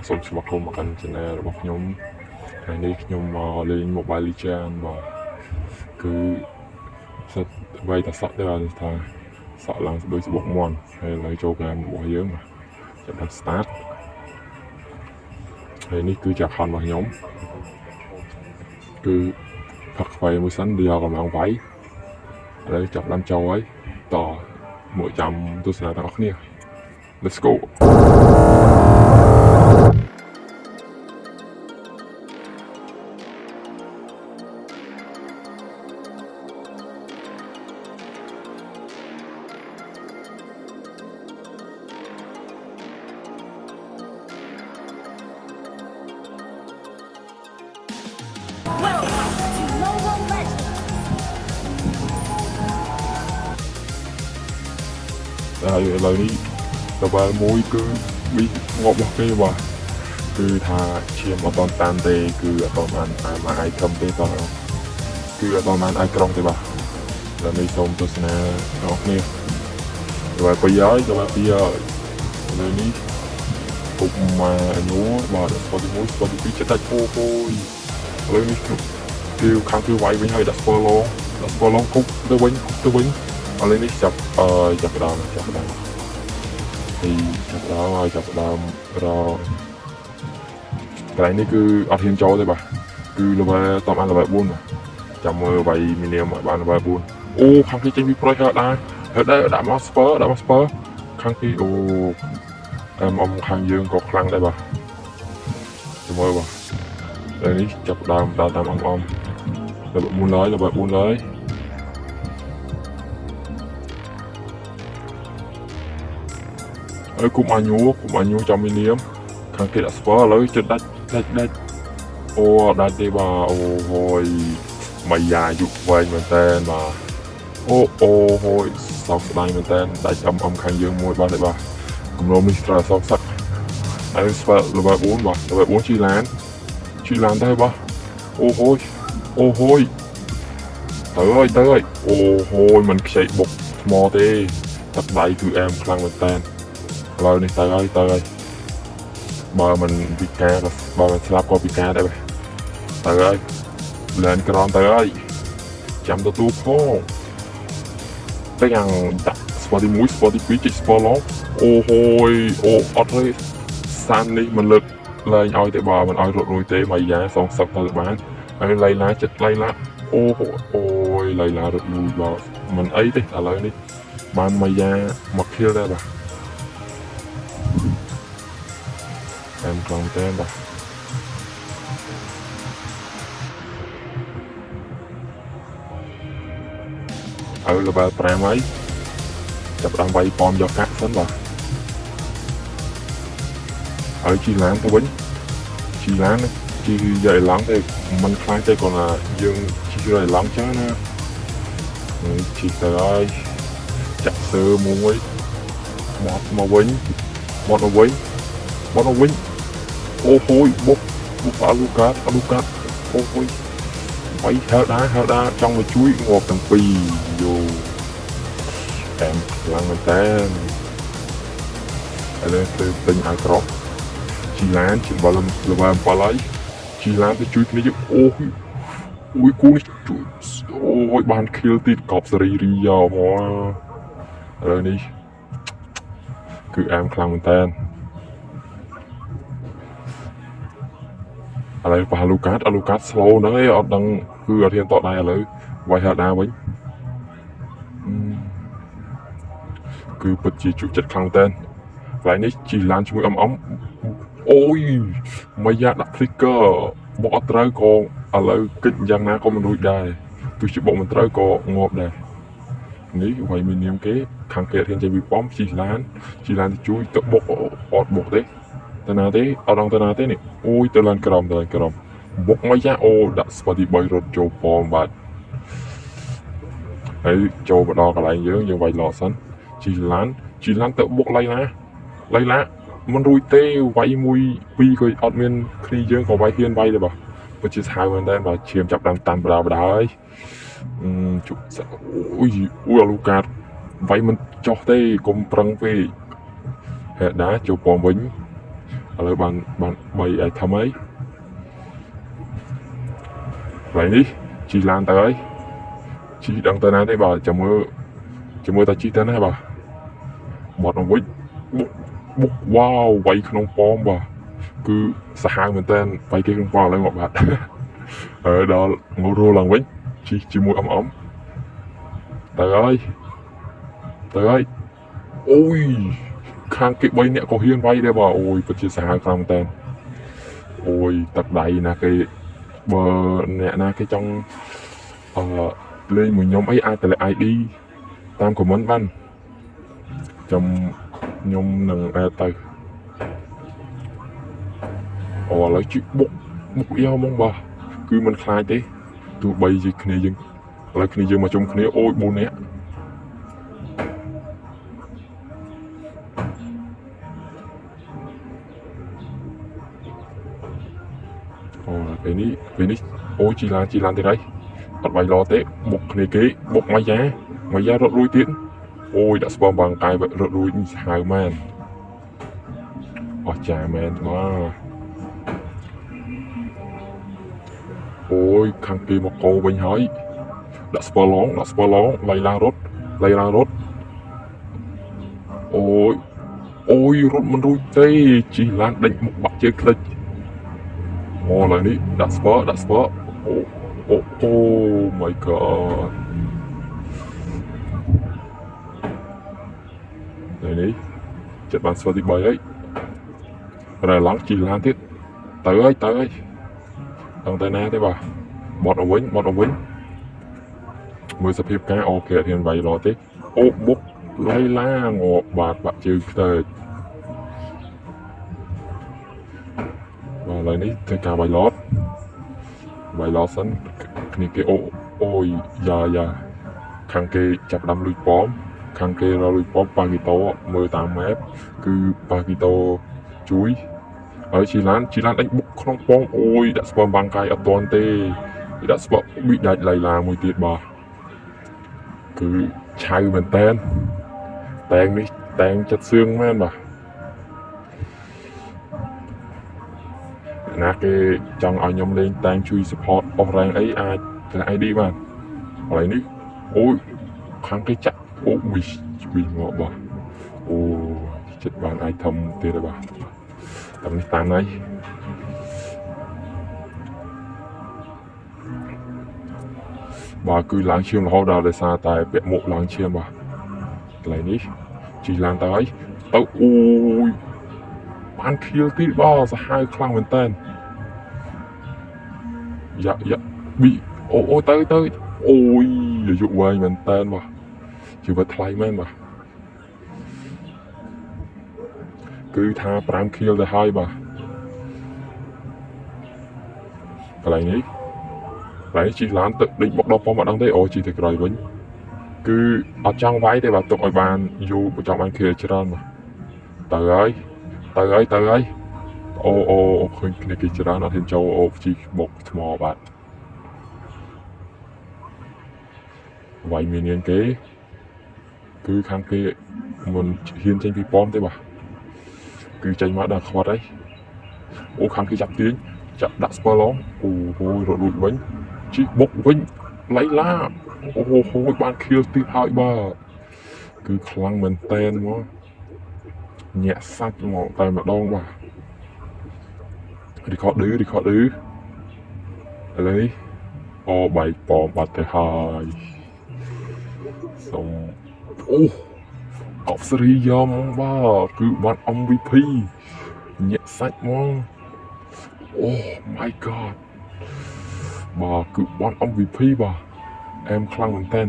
សូមស្វាគមន៍មកកាន់ channel របស់ខ្ញុំថ្ងៃនេះខ្ញុំមកលេង Mobile Legends បាទគឺសិតវាយតែសក់ទៅឲ្យថាសក់ឡើងដូចស្បុកមន់ហើយឥឡូវចូល game របស់យើងបាទចាប់ដល់ start ហើយនេះគឺជា account របស់ខ្ញុំគឺផឹកស្វ័យមួយសិនយកកម្លាំងវាយឥឡូវចាប់ដល់ចូលហើយតមកចាំទស្សនាទាំងអស់គ្នា Let's goហើយឥឡូវនេះតើមួយគឺវាងាប់របស់គេបាទគឺថាឈាមអត់តានទេគឺអត់បានអាចក្រុមទេតោះគឺអត់បានអាចក្រុមទេបាទដល់នេះសូមទស្សនាបងប្អូនទៅពីហើយទៅពីហើយឥឡូវនេះពុកមកអនុបាទស្ពត1ស្ពត2ចិត្តដាច់អូយឥឡូវនេះគឺខាងគឺវាយវិញហើយដាក់ស្ពឡងគុកទៅវិញឥឡូវនេះចាប់ដើមហើយចាប់ដើមរកន្លែងនេះគឺអត់ហ៊ានចូលទេបាទគឺ level តបាន level 4ចាំមើលវាយ minimum ឲ្យបាន level 4អូខាងគេចេញពីប្រុយហើយដែរដាក់មក spur ខាងគេអូខាងយើងក៏ខ្លាំងដែរបាទចាំមើលបាទឥឡូវនេះចាប់ដើមដល់តាមlevel 4ហើយហើយគុំអាញូចាំមីនៀមខាងគេដាក់ស្ពើឥឡូវជិតដាច់អូដាច់ទេបាទអូហូយមួយយ៉ាយុវែងមែនតើបាទអូហូយសោកស្ដាយមែនតើដាច់ខាងយើងមួយបាទទេបាទគម្រោងនេះត្រូវសោកសឹកហើយស្ពើ level 4បាទ level 4ជីឡានទៅបាទអូហូយទៅហើយអូហូយមិនខ្ចីបុកថ្មទេទឹកដៃគឺអែមខ្លាំងមែនតើឥឡូវនេះទៅហើយបើមិនពិការក៏បើមិនស្លាប់ក៏ពិការដែរទៅហើយលែនក្រនទៅហើយចាំទទួលផងតែយ៉ាងដាក់ស្ពតទី1ស្ពតទី2ជិះស្ពឡងអូហូយអូអត់ទេសាននេះមិនលើកលែងឲ្យទេបើមិនឲ្យរត់រួយទេមកយ៉ាសងសឹកទៅបានហើយឡៃឡាចិត្តឡៃឡាអូយឡៃឡារត់លូយបាទមិនអីទេឥឡូវនេះបានមកយ៉ាមក kill ដែរបាទem còn tênបាទlevel 5ហើយចាប់ដល់វាយប៉មយកកាក់សិនបាទហើយជីឡានទៅវិញជីយកឲ្យឡងទេមិនខ្លាចទេគាត់ថាយើងជីយកឲ្យឡងចាណាជីទៅហើយចាក់សើមួយមកវិញអូហូយបុកអាលូកាតអូហូយបាយហៅដែរចង់មកជួយងាប់ទាំងពីរយោអែមខ្លាំងមែនតើឥឡូវទៅពេញឲ្យក្រោះជីឡានជាបាល់ level 7ហើយជីឡានទៅជួយគ្នាអូយគូនេះជួយអូយបាន kill ទីកប់សេរីរីយកមកឥឡូវនេះគឺអែមខ្លាំងមែនតើឥឡូវប៉ះអាលូកាត slow ហ្នឹងឯងអត់ដឹងគឺអត់ហ៊ានតតដែរឥឡូវវាយហៅដាវិញគឺពិតជាជក់ចិត្តខ្លាំងតើកន្លែងនេះជីឡានជាមួយអូយមកយ៉ាដាក់ flicker បុកអត់ត្រូវក៏ឥឡូវគិតយ៉ាងណាក៏មិនរួចដែរទោះជាបុកមិនត្រូវក៏ងាប់ដែរនេះវាយមីនៀមគេខាងគេរៀនចេញពីប៉មជីឡានទៅជួយទៅបុកអត់បុកទេទៅណាទេអត់ដល់ទៅណាទេនេះអូយទៅឡើងក្រមបុកមកយ៉ាអូដាក់ស្ពទី3រត់ចូលប៉មបាទហើយចូលមកដល់កន្លែងយើងវាយឡោសិនជីឡានទៅបុកឡៃឡាមិនរួចទេវាយមួយពីរក៏អត់មានគ្នាយើងក៏វាយហ៊ានវាយដែរបាទពិតជាស្ហៅមែនតើបាទឈាមចាប់តាមតាន់បដាហើយជក់អូយអាលូកាតវាយមិនចោះទេកុំប្រឹងពេកហេដាចូលប៉មវិញ ឥឡូវបាន3 item ហើយកន្លែងនេះជីឡានទៅហើយជីដឹងទៅណាទេបាទចាំមើលតាជីទៅណាបាទបត់មកវិញបុកវ៉ាវវាយក្នុងប៉មបាទគឺសាហាវមែនតើវាយគេក្នុងប៉មឥឡូវមកបាទដល់ងូរឡើងវិញជីជាមួយអ៊ំទៅហើយអូយខាងគេ3នាក់ក៏ហ៊ានវាយដែរបាទអូយពិតជាសាហាវខ្លាំងមែនតើអូយទឹកដៃណាគេបើអ្នកណាគេចង់លេងមួយខ្ញុំអីអាចតម្លាក់ ID តាម comment បានខ្ញុំនឹងទៅអូឥឡូវជីបុកយកមកបាទគឺមិនខ្លាចទេទោះបីជាគ្នាយើងឥឡូវគ្នាយើងមកជុំគ្នាអូយ4នាក់អូពេលនេះអូជីឡានទៀតហើយអត់វាយឡទេបុកគ្នាគេបុកមួយយ៉ារត់រួយទៀតអូយដាក់ស្ពមបងកាយរត់រួយសាហាវមែនអស់ចាមែនបាទអូយខាងគេមកកោវិញហើយដាក់ស្ពឡងលៃឡារត់អូយរត់មិនរួចទេជីឡានដេញមុខបាក់ជើងខ្ទេចអូឡើយនេះដាក់ស្ពអូ my god នេះចិត្តបានស្វទី3ហើយរ៉ែឡង់ជីឡានទៀតទៅហើយដឹងទៅណាទេបាទបត់ឲ្យវិញមើលសភាពការអូគេអត់ហ៊ានវាយរត់ទេអូបុកលៃឡាងាប់បាក់ជើងខ្ទេចបាទឥឡូវនេះធ្វើការវាយឡតសិនគ្នាគេអូយយ៉ាខាងគេចាប់ដាំលួចប៉មខាងគេរលួចប៉មប៉ាគីតូមើលតាម map គឺប៉ាគីតូជួយហើយជីឡានដេញបុកក្នុងប៉មអូយដាក់ស្ពមបាំងកាយអត់ទាន់ទេដាក់ស្ពមប៊ីដាច់លៃឡាមួយទៀតបាទគឺឆៅមែនតែនតែងចិត្តសឿងមែនបាទណាគេចង់ឲ្យខ្ញុំលេងតែងជួយ support អស់រ៉ាងអីអាចទៅ ID បានឥឡូវនេះអូយខាងគេចាក់អូវីមកបាទអូចិត្តបាន item ទៀតហើយបាទតាមនេះតាមហើយបាទគឺឡើងឈាមរហូតដល់ដោយសារតែពាក់មុខឡើងឈាមបាទកន្លែងនេះជីឡើងទៅហើយទៅអូយបានខៀលទៀតបាទសាហាវខ្លាំងមែនតើយ៉ាប៊ីអូទៅអូយអាយុវែងមែនតើបាទជីវិតថ្លៃមែនបាទគឺថា5ខៀលទៅហើយបាទកន្លែងនេះជីឡានទឹកដេញមកដល់ប៉ុមអត់ដឹងទេអូជីទៅក្រោយវិញគឺអត់ចង់វាយទេបាទទុកឲ្យបានយូរបើចង់បានខៀលច្រើនបាទទៅហើយអូឃើញគ្នាគេច្រើនអត់ហ៊ានចូលអូជីបុកថ្មបាទវាយមានគេគឺខាងគេមិនហ៊ានចេញពីប៉មទេបាទគឺចេញមកដល់ខ្វាត់ហើយអូខាងគេចាប់ទាញដាក់ស្ពឡងអូរត់រួចវិញជីបុកវិញលៃឡាអូបានខៀលទៀតហើយបាទគឺខ្លាំងមែនតែនមកញាក់សាច់មកតែម្ដងបាទrecord ឥឡូវនេះអូបែកប៉មបាត់ទៅហើយសូមអូអបសេរីយ៉មបាទគឺបាន MVP ញាក់សាច់មកអូ my god បាទគឺបាន MVP បាទអែមខ្លាំងមែនតើ